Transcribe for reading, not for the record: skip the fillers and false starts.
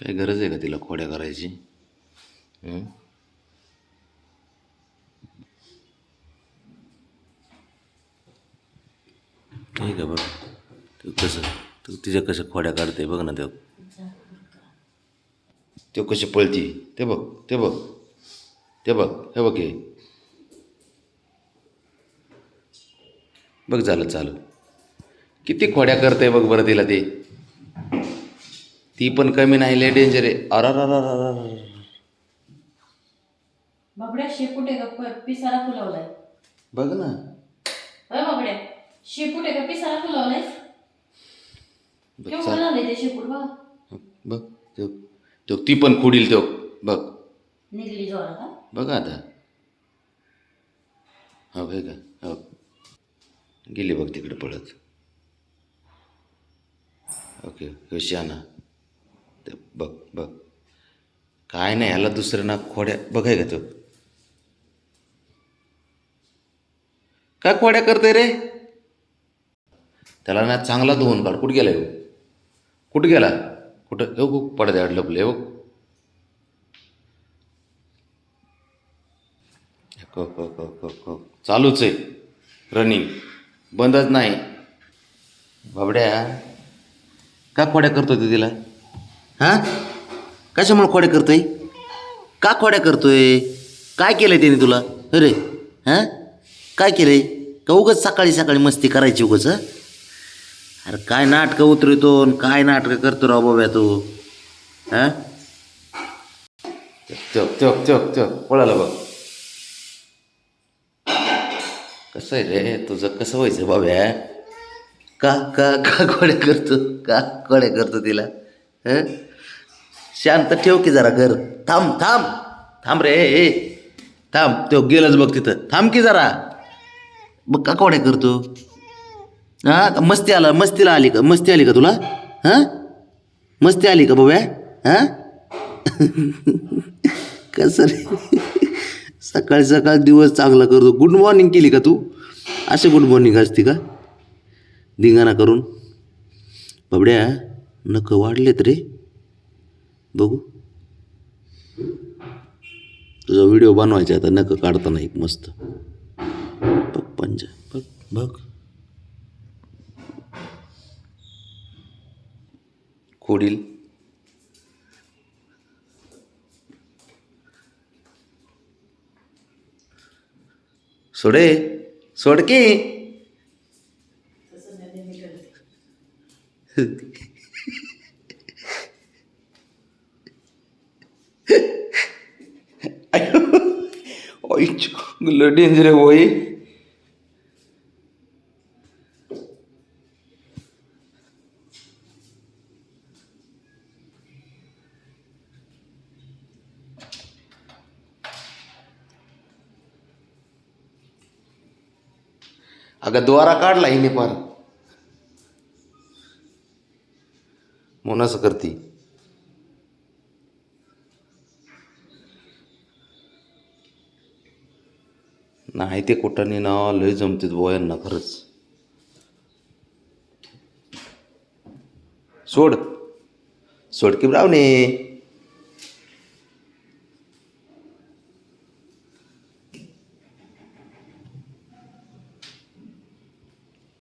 काय गरज आहे का तिला खोड्या करायची? हं? ठीक आहे बघ, तू कसं तू तिच्या कशा खोड्या काढते बघ ना. तो कशी पळती ते बघ, ते बघ, ते बघ, हे बघ, हे बघ. झालं चालू. किती खोड्या करते बघ बरं तिला ते. ती पण कमी नाही, लय डेंजर आहे. अर बाबड्या शेपुटे का पिसारा फुलवलाय? बघ ना. अय बाबड्या, शेपुटे का पिसारा फुलवलाय? बघ केवढं चाल. झालंय ते शेपूट बघ. बघ तो, तो ती पण खुडील तो. बघ निघली जोरात हा. बघ आता. हो काय का, हो गेली बघ तिकडे पळत. ओके हुशाना. ते बघ बघ, काय नाही ह्याला दुसरं ना खोड्या बघाय का तो. काय खोड्या करते रे? त्याला ना चांगला धुवून काढ. कुठं गेला? कुठं गेला? कुठं हो पडद्याआड लपले हो. हो हो हो हो हो, चालूच आहे रनिंग, बंदच नाही. बाबड्या का खोड्या करतोय तू तिला? हां, कशामुळे खोड्या करतोय? का खोड्या करतोय? काय केलंय त्याने तुला? अरे हां, काय केलंय? का उगाच सकाळी सकाळी मस्ती करायची उगाच? अरे काय नाटकं उतरतो, काय नाटकं करतो राव बाब्या तू. हां, त्यो त्यो त्यो त्यो पळाला बघ. कसं आहे रे तुझं, कसं व्हायचं बाब्या? का का का खोड्या करतो? का खोड्या करतो तिला? हं, शांत ठेव की जरा घर. थांब थांब थांब रे, ए थांब. तो गेलंच बघ तिथं. थांब की जरा. मग का खोड्या करतो? हां, मस्तीला आली का? मस्ती आली का तुला? हां, मस्ती आली का बाब्या? हां कसं रे, सकाळी सकाळ दिवस चांगला करतो. गुड मॉर्निंग केली का तू? असे गुड मॉर्निंग असते का धिंगाणा करून? बाबड्या नखं वाढलेत रे. बघू, तुझा व्हिडिओ बनवायचा आता नखं काढताना एक मस्त. बघ पंजा, बघ बघ. खोडील. सोडे, सोड की. लय डेंजर आहे होई. अगं द्वारा काढला हिने पार, म्हणून असं करती. नाही ते कुठाने ना लय जमतेत बोयांना खरंच. सोड, सोड की ब्रावणे.